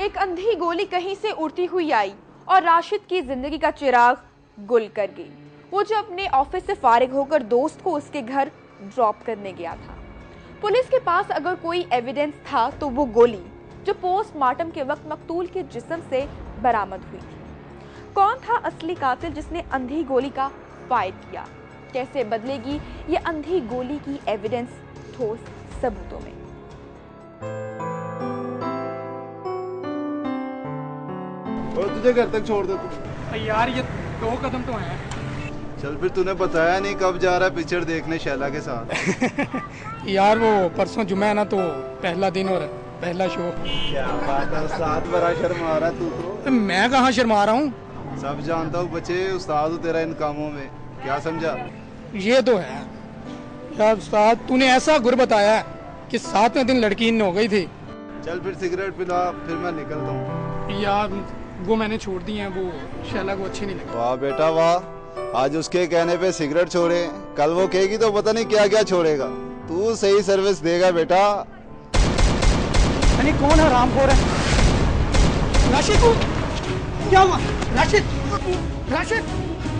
एक अंधी गोली कहीं से उड़ती हुई आई और राशिद की जिंदगी का चिराग गुल कर गई। वो जो अपने ऑफिस से फारिग होकर दोस्त को उसके घर ड्रॉप करने गया था। पुलिस के पास अगर कोई एविडेंस था तो वो गोली जो पोस्टमार्टम के वक्त मकतूल के जिस्म से बरामद हुई थी। कौन था असली कातिल जिसने अंधी गोली का फायर किया? कैसे बदलेगी ये अंधी गोली की एविडेंस ठोस सबूतों में? और तुझे घर तक छोड़ दो तू। यार ये 2 कदम तो हैं। चल फिर तूने बताया नहीं कब जा रहा है पिक्चर देखने शैला के साथ। यार वो परसों जुम्मा है ना, तो पहला दिन और पहला शो। क्या बात है उस्ताद, बड़ा शर्मा रहा तू तो। मैं कहाँ शर्मा रहा हूँ। सब जानता हूँ बच्चे, उस्ताद हूँ तेरा इन कामों में, क्या समझा? ये तो है यार उस्ताद, तूने ऐसा गुर बताया कि 7वें दिन लड़की इन हो गई थी। चल फिर सिगरेट पिला, फिर मैं निकलता हूँ। यार वो मैंने छोड़ दी है, वो शैला को अच्छी नहीं लगी। वाह बेटा वाह, आज उसके कहने पे सिगरेट छोड़े, कल वो कहेगी तो पता नहीं क्या क्या छोड़ेगा। तू सही सर्विस देगा बेटा। अरे कौन हरामखोर है? राशिद को क्या हुआ? राशिद राशिद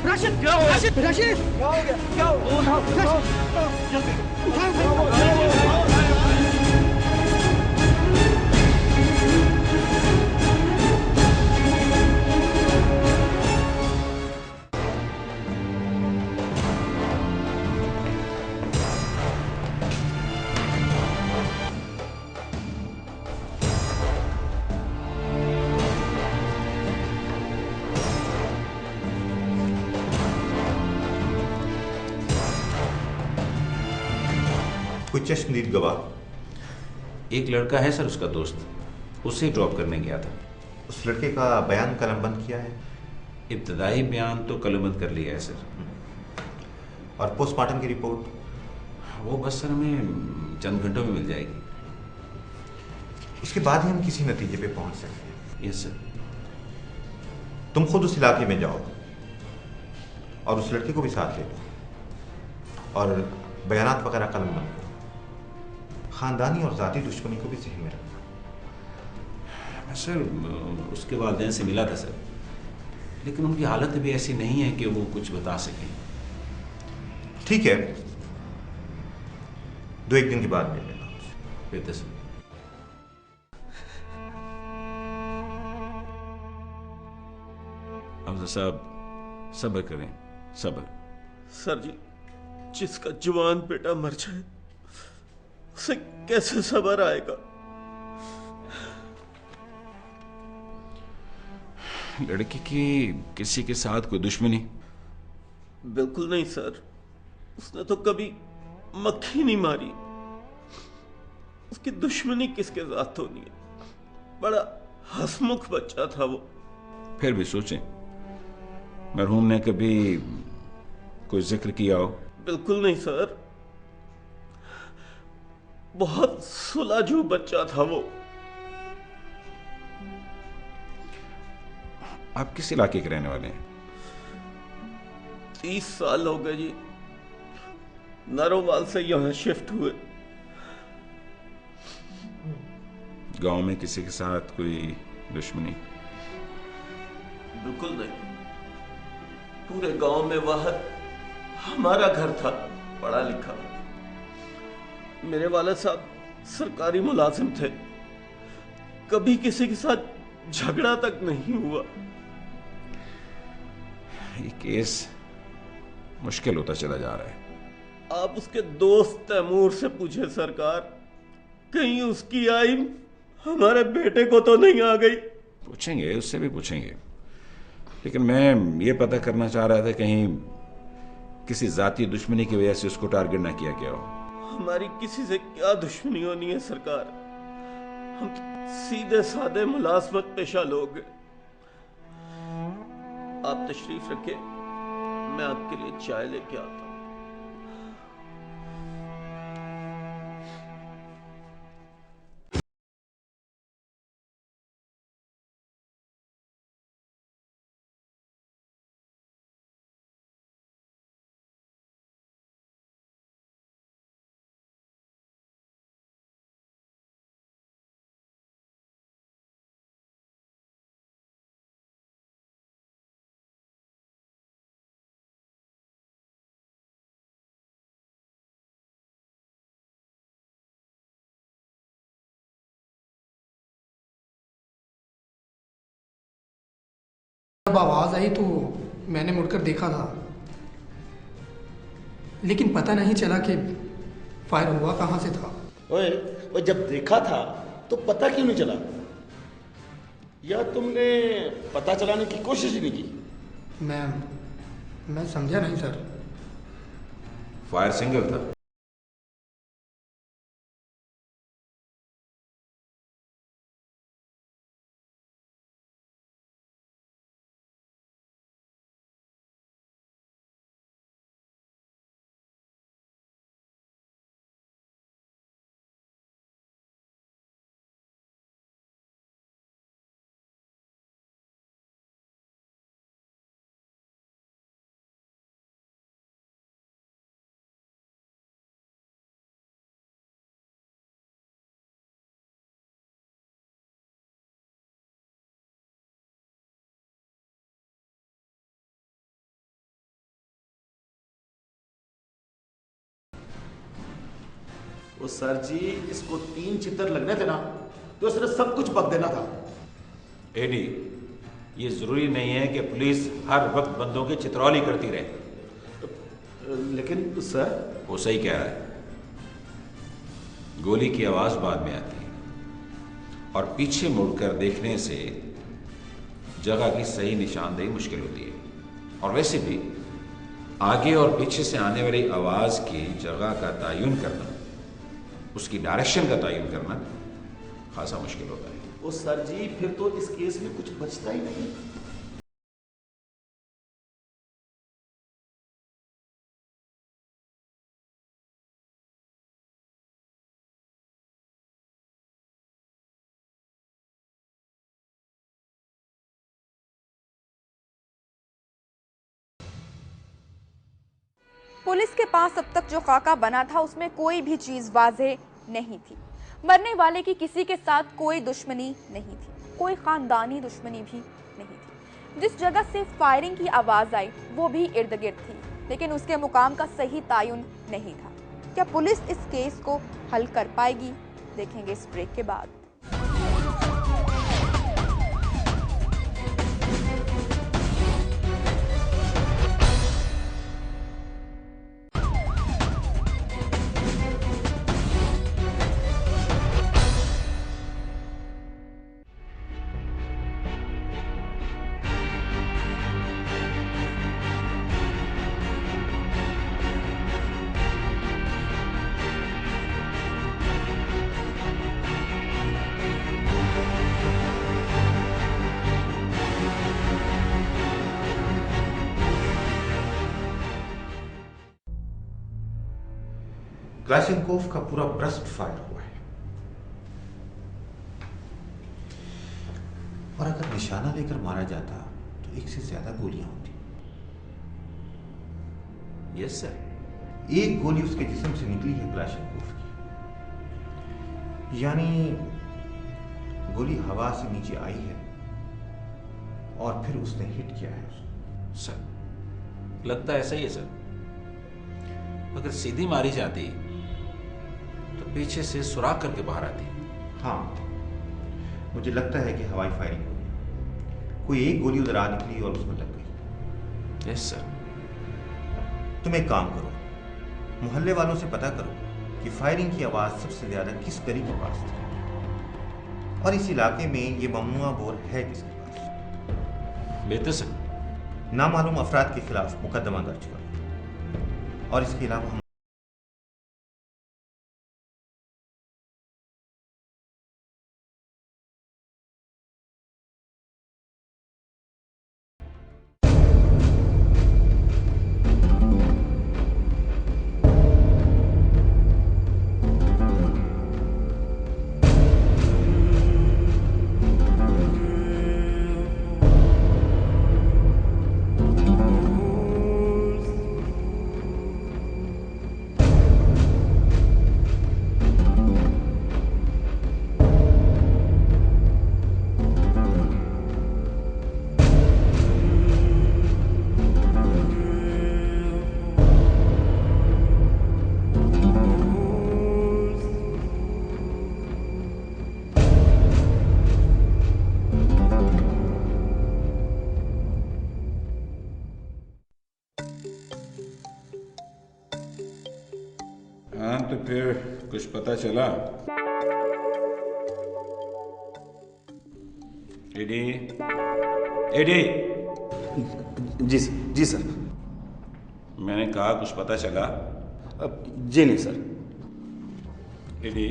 राशिद क्या हुआ? राशिद राशिद क्या हो गया? क्या हुआ? कुछ चश्मदीद गवाह। एक लड़का है सर, उसका दोस्त, उसे ड्रॉप करने गया था। उस लड़के का बयान कलमबंद किया है? इब्तदाई बयान तो कलमबंद कर लिया है सर। और पोस्टमार्टम की रिपोर्ट? वो बस सर हमें चंद घंटों में मिल जाएगी। उसके बाद ही हम किसी नतीजे पे पहुंच सकते हैं। Yes sir. तुम खुद उस इलाके में जाओ और उस लड़के को भी साथ ले लो और बयानात वगैरह कलमबंद करो। खानदानी और जाती दुश्मनी को भी जहन में रखना। सर उसके वालिदैन से मिला था सर, लेकिन उनकी हालत भी ऐसी नहीं है कि वो कुछ बता सकें। ठीक है, 2-1 दिन के बाद मिल लेना। बेहतर सर। अफजल साहब सब्र करें, सब्र। सर जी, जिसका जवान बेटा मर जाए उसे कैसे सब्र आएगा? लड़की की किसी के साथ कोई दुश्मनी? बिल्कुल नहीं सर, उसने तो कभी मक्खी नहीं मारी। उसकी दुश्मनी किसके साथ होनी है? बड़ा हंसमुख बच्चा था वो। फिर भी सोचें, मरहूम ने कभी कोई जिक्र किया हो? बिल्कुल नहीं सर, बहुत सुलझू बच्चा था वो। आप किस इलाके के रहने वाले हैं? 30 साल हो गए जी, नरोवाल से यहां शिफ्ट हुए। गांव में किसी के साथ कोई दुश्मनी? बिल्कुल नहीं, पूरे गांव में वह हमारा घर था, पढ़ा लिखा। मेरे वाले साहब सरकारी मुलाजिम थे, कभी किसी के साथ झगड़ा तक नहीं हुआ। ये केस मुश्किल होता चला जा रहा है। आप उसके दोस्त तैमूर से पूछे सरकार, कहीं उसकी आई हमारे बेटे को तो नहीं आ गई? पूछेंगे, उससे भी पूछेंगे, लेकिन मैं ये पता करना चाह रहा था कहीं किसी जाती दुश्मनी की वजह से उसको टारगेट ना किया गया हो। हमारी किसी से क्या दुश्मनी होनी है सरकार, हम तो सीधे साधे मुलाजमत पेशा लोग हैं। आप तशरीफ रखिए, मैं आपके लिए चाय लेके आता हूं। जब आवाज़ आई तो मैंने मुड़कर देखा था, लेकिन पता नहीं चला कि फायर हुआ कहाँ से था। ओए जब देखा था तो पता क्यों नहीं चला? या तुमने पता चलाने की कोशिश ही नहीं की? मैं समझा नहीं सर। फायर सिंगल था। वो सर जी, इसको 3 चित्तर लगने थे ना तो उसने सब कुछ बक देना था। एडी, ये जरूरी नहीं है कि पुलिस हर वक्त बंदों की चित्रौली करती रहे। लेकिन सर, वो सही कह रहा है। गोली की आवाज बाद में आती है और पीछे मुड़कर देखने से जगह की सही निशानदेही मुश्किल होती है। और वैसे भी आगे और पीछे से आने वाली आवाज की जगह का तयन करना, उसकी डायरेक्शन का तयन करना खासा मुश्किल होता है। वो सर जी, फिर तो इस केस में कुछ बचता ही नहीं। पुलिस के पास अब तक जो खाका बना था उसमें कोई भी चीज वाज़ेह नहीं थी। मरने वाले की किसी के साथ कोई दुश्मनी नहीं थी, कोई खानदानी दुश्मनी भी नहीं थी। जिस जगह से फायरिंग की आवाज आई वो भी इर्द गिर्द थी, लेकिन उसके मुकाम का सही तयन नहीं था। क्या पुलिस इस केस को हल कर पाएगी? देखेंगे इस ब्रेक के बाद। क्लाशेनकोव का पूरा ब्रस्ट फायर हुआ है और अगर निशाना लेकर मारा जाता तो एक से ज्यादा गोलियां होती। Yes sir. एक गोली उसके जिस्म से निकली है क्लाशेनकोव की, यानी गोली हवा से नीचे आई है और फिर उसने हिट किया है उसको। सर, लगता ऐसा ही है सर। अगर सीधी मारी जाती तो पीछे से सुराख करके बाहर आती। हाँ, मुझे लगता है कि हवाई फायरिंग हुई। कोई एक गोली उधर आ निकली और उसमें लग गई। Yes sir. तुम एक काम करो, मोहल्ले वालों से पता करो कि फायरिंग की आवाज सबसे ज्यादा किस गली के पास थी और इस इलाके में ये ममनुआ बोर है किसके पास। बेहतर सर। नामालूम अफराद के खिलाफ मुकदमा दर्ज करो और इसके अलावा हम पता चला? एडी, एडी, जी सर। मैंने कहा कुछ पता चला? जी नहीं सर। एडी,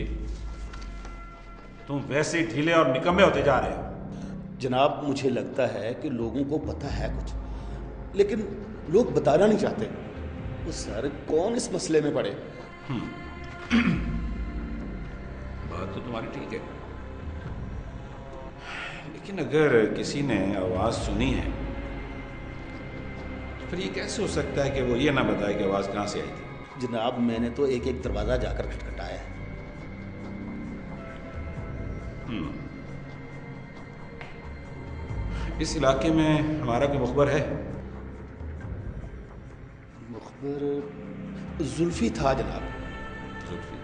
तुम वैसे ही ढीले और निकम्मे होते जा रहे हो। जनाब, मुझे लगता है कि लोगों को पता है कुछ, लेकिन लोग बताना नहीं चाहते। तो सर, कौन इस मसले में पड़े? बात तो तुम्हारी ठीक है, लेकिन अगर किसी ने आवाज सुनी है तो फिर ये कैसे हो सकता है कि वो ये ना बताए कि आवाज कहां से आई थी? जनाब, मैंने तो एक एक दरवाजा जाकर खटखटाया है। इस इलाके में हमारा कोई मुखबर है? मुखबिर जुल्फी था जनाब। जुल्फी?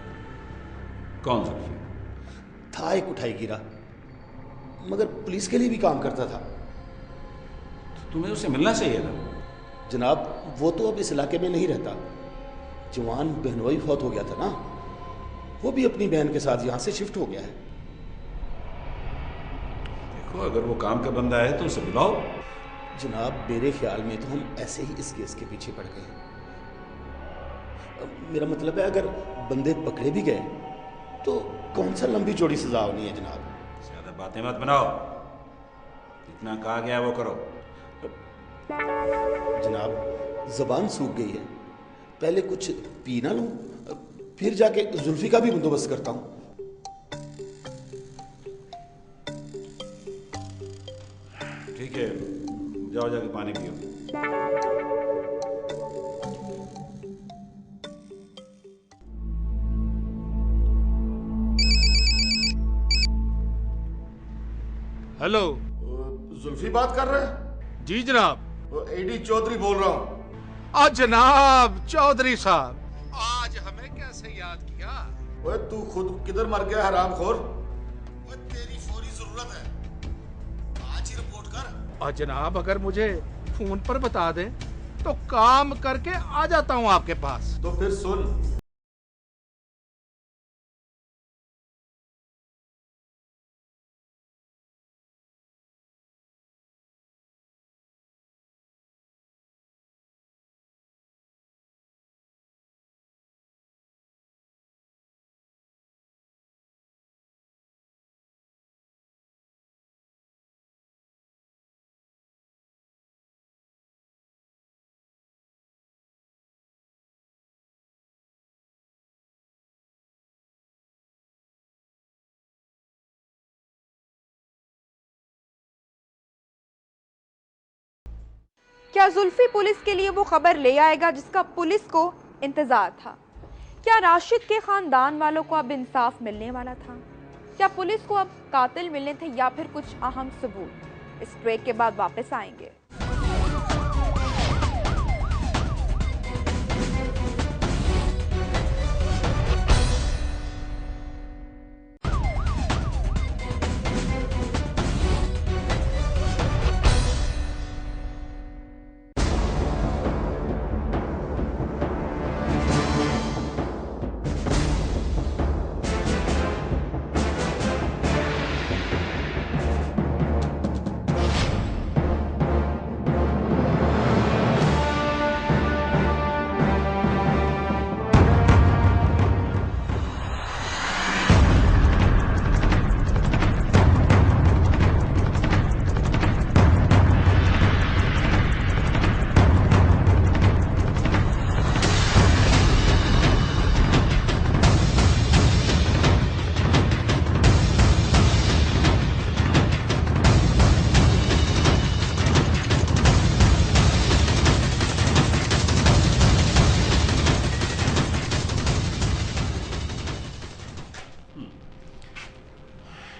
कौन जुल्फी? था एक उठाई गिरा, मगर पुलिस के लिए भी काम करता था। तुम्हें उससे मिलना चाहिए था। जनाब, वो तो अब इस इलाके में नहीं रहता। जवान बहनोई फौत हो गया था ना, वो भी अपनी बहन के साथ यहाँ से शिफ्ट हो गया है। देखो, अगर वो काम का बंदा है तो उसे बुलाओ। जनाब, मेरे ख्याल में तो हम ऐसे ही इस केस के पीछे पड़ गए हैं। मेरा मतलब है, अगर बंदे पकड़े भी गए तो कौन सा लंबी चौड़ी सजा होनी है जनाब। ज्यादा बातें मत बनाओ, इतना कहा गया वो करो। जनाब, जबान सूख गई है, पहले कुछ पी ना लूं, फिर जाके जुल्फी का भी बंदोबस्त करता हूं। ठीक है, जाओ जाके पानी पियो। हेलो, जुल्फी बात कर रहे हैं? जी जनाब। एडी चौधरी बोल रहा हूँ। आज जनाब चौधरी साहब, आज हमें कैसे याद किया? ओए, तू खुद किधर मर गया हरामखोर? ओए, तेरी फौरी जरूरत है, आज ही रिपोर्ट कर। और जनाब, अगर मुझे फोन पर बता दें तो काम करके आ जाता हूँ आपके पास। तो फिर सुन, क्या जुल्फी पुलिस के लिए वो खबर ले आएगा जिसका पुलिस को इंतजार था? क्या राशिद के खानदान वालों को अब इंसाफ मिलने वाला था? क्या पुलिस को अब कातिल मिलने थे या फिर कुछ अहम सबूत? इस ब्रेक के बाद वापस आएंगे।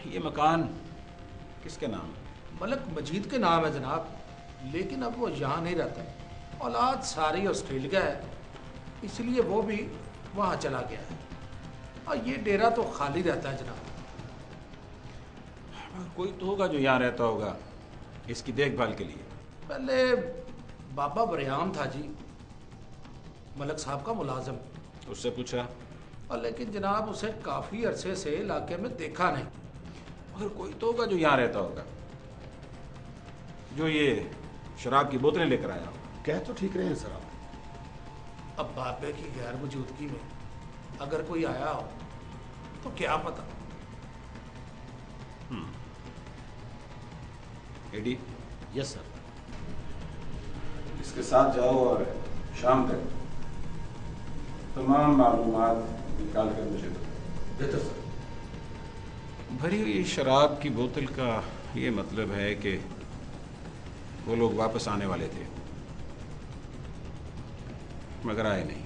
ये मकान किसके नाम है? मलक मजीद के नाम है जनाब, लेकिन अब वो यहाँ नहीं रहता। औलाद सारी ऑस्ट्रेलिया है, इसलिए वो भी वहाँ चला गया है और ये डेरा तो खाली रहता है जनाब। कोई तो होगा जो यहाँ रहता होगा इसकी देखभाल के लिए। पहले बाबा बरियाम था जी, मलक साहब का मुलाजिम। उससे पूछा? और लेकिन जनाब उसे काफ़ी अरसे से इलाके में देखा नहीं। मगर कोई तो होगा जो यहाँ रहता होगा, जो ये शराब की बोतलें लेकर आया होगा। कह तो ठीक रहे हैं सर आप। अब बाबे की गैर मौजूदगी में अगर कोई आया हो तो क्या पता। Eddie, yes sir. इसके साथ जाओ और शाम तक तमाम मालूमात निकाल कर मुझे दो। बेहतर सर। भरी हुई शराब की बोतल का ये मतलब है कि वो लोग वापस आने वाले थे मगर आए नहीं।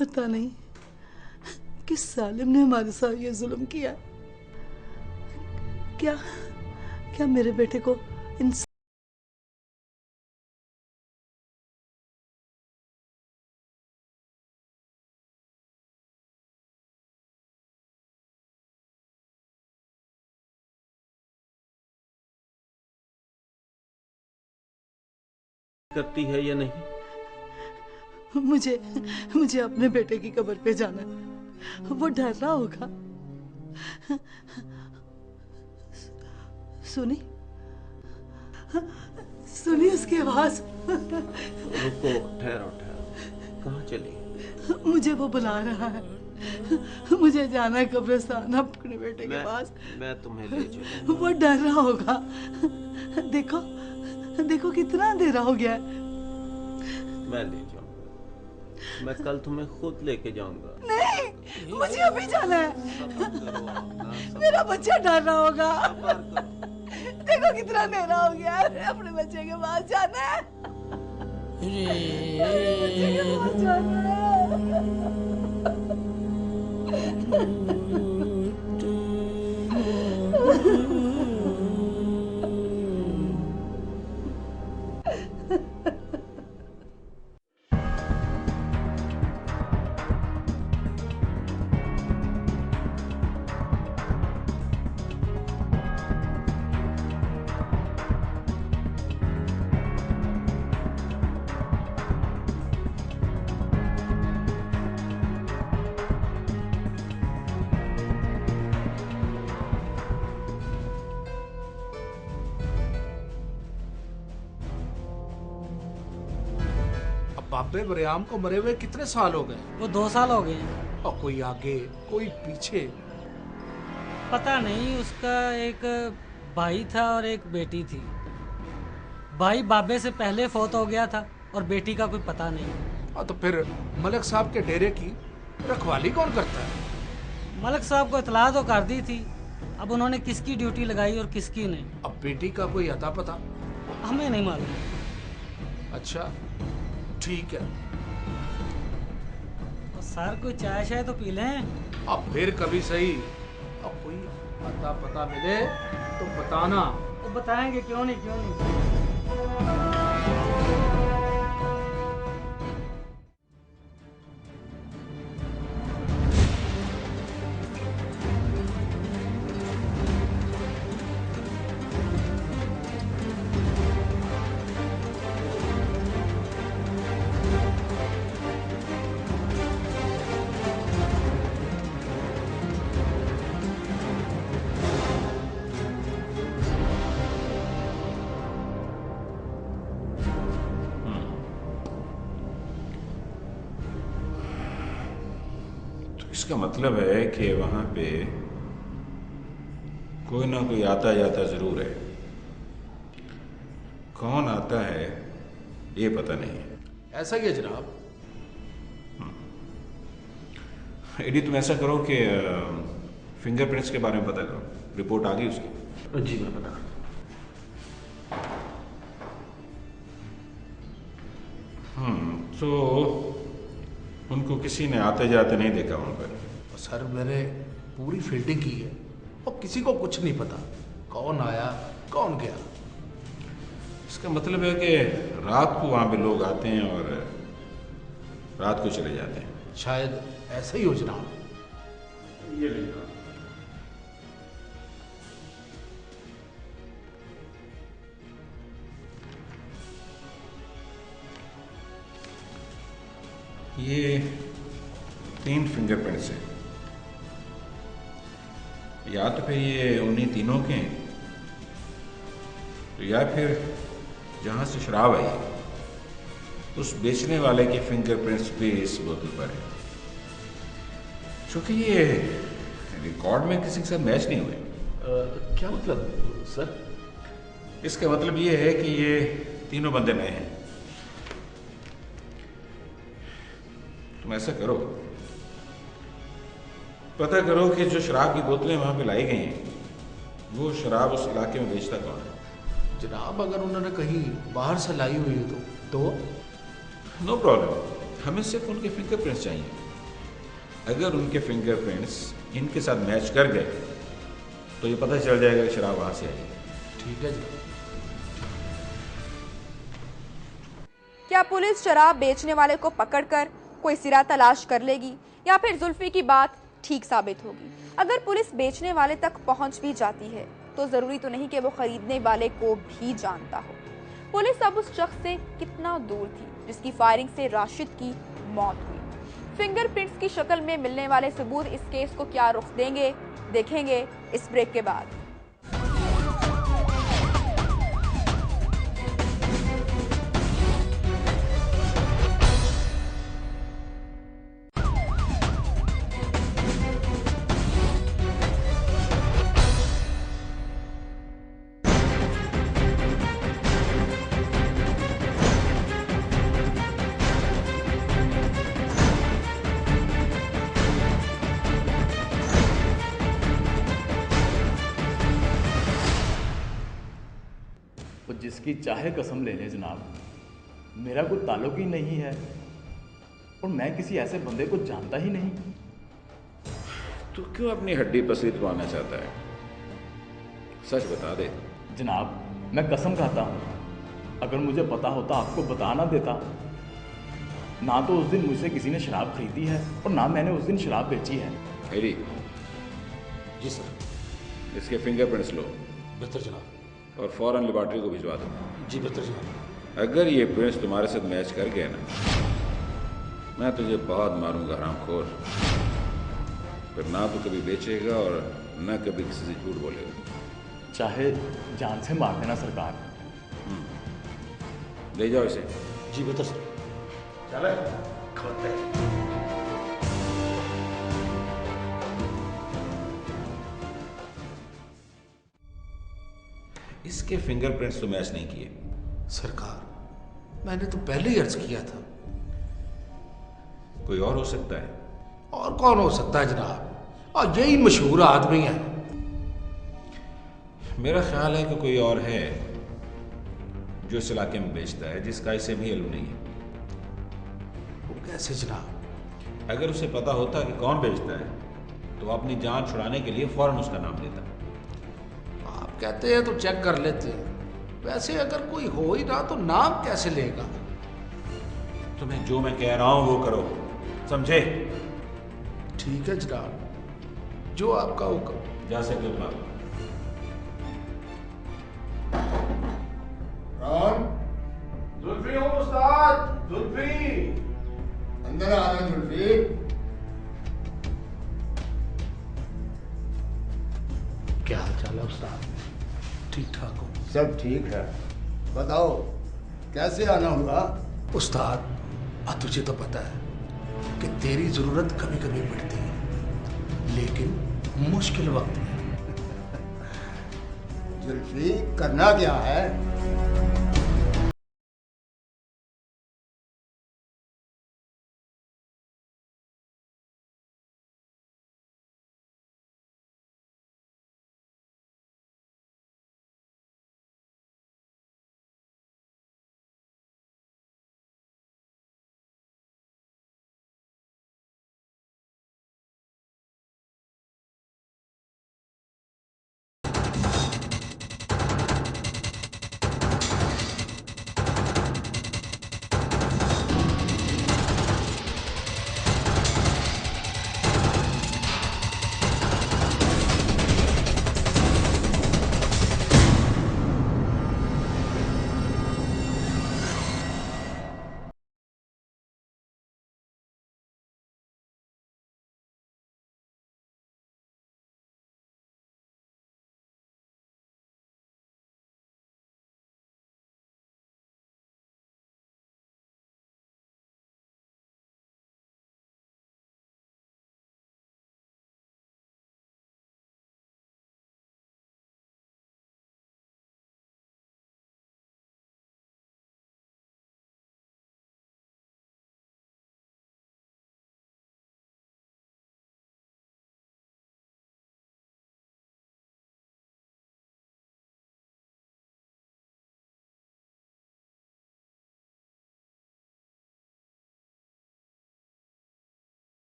पता नहीं किस सालिम ने हमारे साथ ये जुल्म किया। क्या क्या मेरे बेटे को इंसान करती है या नहीं? मुझे मुझे अपने बेटे की कब्र पे जाना है। वो डर रहा होगा। सुनी सुनी उसकी आवाज। रुको, ठहरो ठहरो, कहाँ चली? मुझे वो बुला रहा है। मुझे जाना है कब्रिस्तान अपने बेटे के पास। मैं तुम्हें ले चलूंगा। वो डर रहा होगा। देखो देखो कितना अंधेरा हो गया है। मैं ले जाऊंगा। मैं कल तुम्हें खुद लेके जाऊंगा। नहीं, मुझे अभी जाना है। मेरा बच्चा डर रहा होगा। देखो कितना अंधेरा हो गया है। अपने बच्चे के पास जाना है। अपने बच्चे के पास जाना है। बाबे बरियाम को मरे हुए कितने साल हो गए? वो 2 साल हो गए हैं। और कोई आगे कोई पीछे? पता नहीं, उसका एक भाई था और एक बेटी थी। भाई बाबे से पहले फौत हो गया था और बेटी का कोई पता नहीं। तो फिर मलिक साहब के डेरे की रखवाली कौन करता है? मलिक साहब को इतला तो कर दी थी, अब उन्होंने किसकी ड्यूटी लगाई और किसकी नहीं। अब बेटी का कोई अता पता? हमें नहीं मालूम। अच्छा ठीक है। सर कोई चाय शाय तो पी लें। अब फिर कभी सही, अब कोई अता पता मिले तो बताना। तो बताएंगे, क्यों नहीं, क्यों नहीं। इसका मतलब है कि वहां पे कोई ना कोई आता जाता जरूर है। कौन आता है ये पता नहीं है। ऐसा ही है जनाब। एडी तुम ऐसा करो कि फिंगरप्रिंट्स के बारे में पता करो। रिपोर्ट आ गई उसकी? जी मैं बता। तो उनको किसी ने आते जाते नहीं देखा वहां पर? सर मैंने पूरी फील्डिंग की है और किसी को कुछ नहीं पता कौन आया कौन गया। इसका मतलब है कि रात को वहां पे लोग आते हैं और रात को चले जाते हैं। शायद ऐसा ही हो जनाब। ये नहीं। ये 3 फिंगरप्रिंट्स हैं। या तो फिर ये उन्हीं तीनों के हैं, तो या फिर जहां से शराब आई उस बेचने वाले के फिंगरप्रिंट्स भी इस बोतल पर है। क्योंकि ये रिकॉर्ड में किसी के साथ मैच नहीं हुए। क्या मतलब सर? इसका मतलब ये है कि ये तीनों बंदे नए हैं। तुम ऐसा करो, पता करो कि जो शराब की बोतलें वहां पे लाई गई हैं वो शराब उस इलाके में बेचता कौन है। जनाब अगर उन्होंने कहीं बाहर से लाई हुई हो तो नो प्रॉब्लम, हमें सिर्फ उनके फिंगरप्रिंट्स चाहिए। अगर उनके फिंगरप्रिंट्स इनके साथ मैच कर गए तो ये पता चल जाएगा कि शराब वहां से आई है। ठीक है जी। क्या पुलिस शराब बेचने वाले को पकड़कर कोई सिरा तलाश कर लेगी या फिर जुल्फी की बात ठीक साबित होगी? अगर पुलिस बेचने वाले तक पहुंच भी जाती है तो जरूरी तो नहीं कि वो खरीदने वाले को भी जानता हो। पुलिस अब उस शख्स से कितना दूर थी जिसकी फायरिंग से राशिद की मौत हुई? फिंगरप्रिंट्स की शक्ल में मिलने वाले सबूत इस केस को क्या रुख देंगे, देखेंगे इस ब्रेक के बाद। जिसकी चाहे कसम ले ले जनाब, मेरा कोई ताल्लुक ही नहीं है और मैं किसी ऐसे बंदे को जानता ही नहीं। तो क्यों अपनी हड्डी पसली तुड़वाना चाहता है? सच बता दे। जनाब मैं कसम खाता हूँ, अगर मुझे पता होता आपको बता ना देता। ना तो उस दिन मुझसे किसी ने शराब खरीदी है और ना मैंने उस दिन शराब बेची है। हेरी। जी सर। इसके फिंगरप्रिंट्स लो। बेहतर जनाब। और फौरन लेबॉर्ट्री को भिजवा दो। जी बेहतर जनाब। अगर ये प्रिंट्स तुम्हारे साथ मैच कर गए ना, मैं तुझे बहुत मारूंगा हरामखोर। फिर ना तो कभी बेचेगा और ना कभी किसी से झूठ बोलेगा। चाहे जान से मार देना सरकार। ले जाओ इसे। जी बेहतर सर। चले खोलते हैं। इसके फिंगरप्रिंट्स तो मैच नहीं किए। सरकार, मैंने तो पहले ही अर्ज किया था। कोई और हो सकता है? और कौन हो सकता है जनाब? और यही मशहूर आदमी है। मेरा ख्याल है कि कोई और है जो इस इलाके में बेचता है, जिसका इसे भी इल्म नहीं है। वो कैसे जनाब? अगर उसे पता होता कि कौन बेचता है तो अपनी जान छुड़ाने के लिए फौरन उसका नाम लेता। आप कहते हैं तो चेक कर लेते हैं। वैसे अगर कोई हो ही ना तो नाम कैसे लेगा? तुम्हें जो मैं कह रहा हूं वो करो, समझे? ठीक है जनाब, जो आपका हुक्म। जा सके उतना। कौन? जुल्फी हूँ उस्ताद, जुल्फी। अंदर आना जुल्फी। क्या हाल चाल है उस्ताद? ठीक ठाक हो? सब ठीक है। बताओ कैसे आना हुआ? उस्ताद, तुझे तो पता है कि तेरी जरूरत कभी कभी पड़ती है, लेकिन मुश्किल वक्त में। जुल्फी, करना क्या है?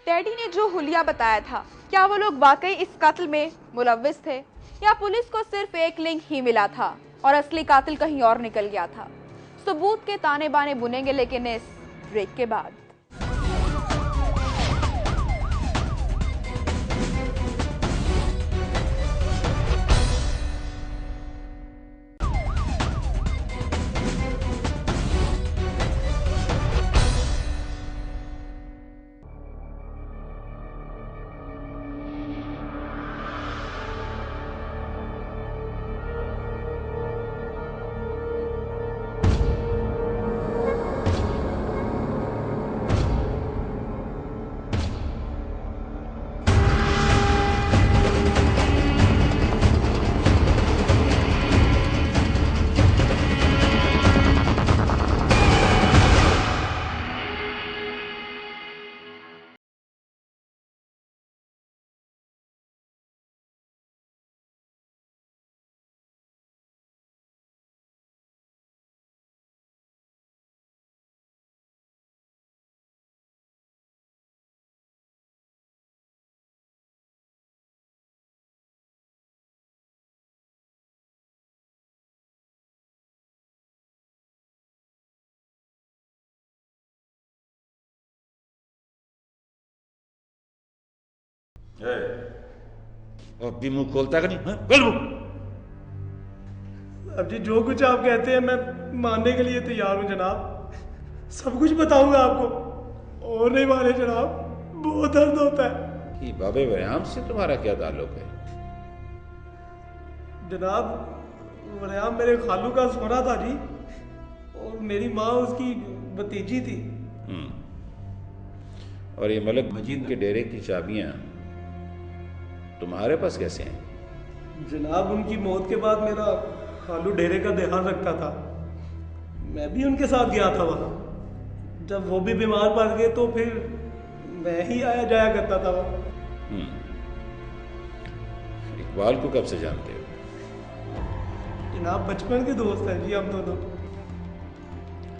टेडी ने जो हुलिया बताया था, क्या वो लोग वाकई इस कत्ल में मुलव्विस थे या पुलिस को सिर्फ एक लिंक ही मिला था और असली कातिल कहीं और निकल गया था? सबूत के ताने बाने बुनेंगे, लेकिन इस ब्रेक के बाद। अब भी मुंह खोलता कि नहीं? खोल मुंह। अब जी जो कुछ आप कहते हैं मैं मानने के लिए तैयार हूँ जनाब, सब कुछ बताऊंगा आपको। और नहीं माने जनाब, बहुत दर्द होता है। कि बाबे वयाम से तुम्हारा क्या ताल्लुक है? जनाब वयाम मेरे खालू का सोना था जी, और मेरी माँ उसकी भतीजी थी। और ये मलक मजीद के डेरे की चाबियां तुम्हारे पास कैसे हैं? जनाब उनकी मौत के बाद मेरा खालू डेरे का ध्यान रखता था, मैं भी उनके साथ गया था वहाँ। जब वो भी बीमार पड़ गए तो फिर मैं ही आया जाया करता था वहाँ। इकबाल को कब से जानते हो? जनाब बचपन के दोस्त हैं जी हम दोनों।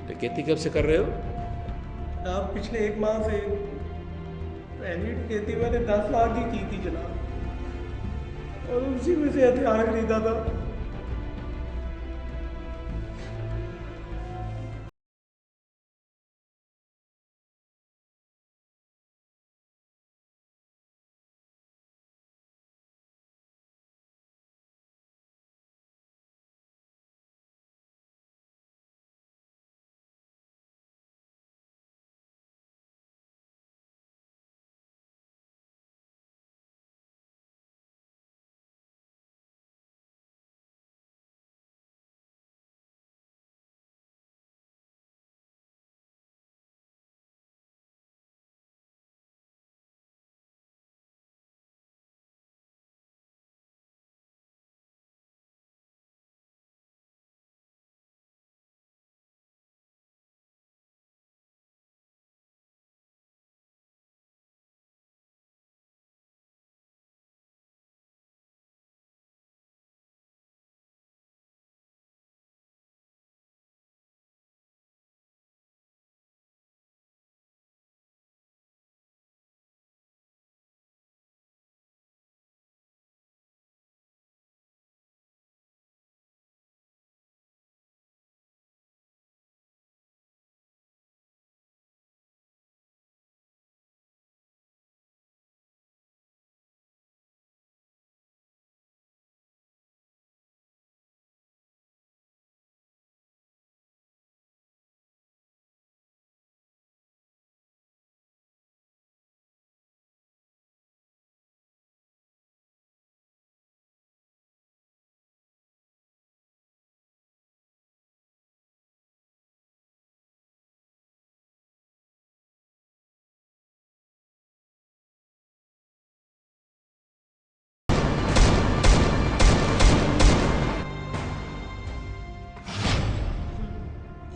डकैती कब से कर रहे हो? जनाब पिछले 1 माह से। पहली डकैती मैंने 10 लाख की थी जनाब, और उसी में से हथियार खरीदा था।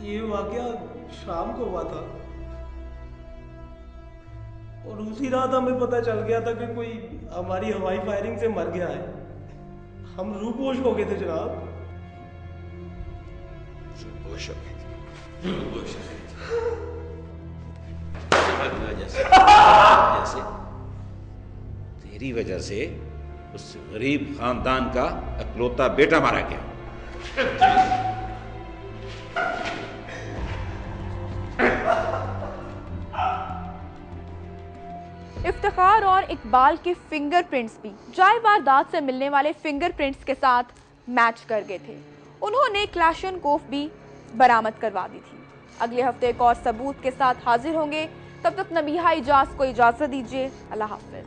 ये वाकया शाम को हुआ था, और उसी रात हमें पता चल गया था कि कोई हमारी हवाई फायरिंग से मर गया है। हम रूपोश हो गए थे जनाब। रूपोश हो गए थे। तेरी वजह से उस गरीब खानदान का इकलौता बेटा मारा गया। इफ्तिखार और इकबाल के फिंगरप्रिंट्स भी जाए वारदात से मिलने वाले फिंगरप्रिंट्स के साथ मैच कर गए थे। उन्होंने क्लैशनकोफ भी बरामद करवा दी थी। अगले हफ्ते एक और सबूत के साथ हाजिर होंगे। तब तक नबीहा इजाज को इजाजत दीजिए। अल्लाह हाफिज।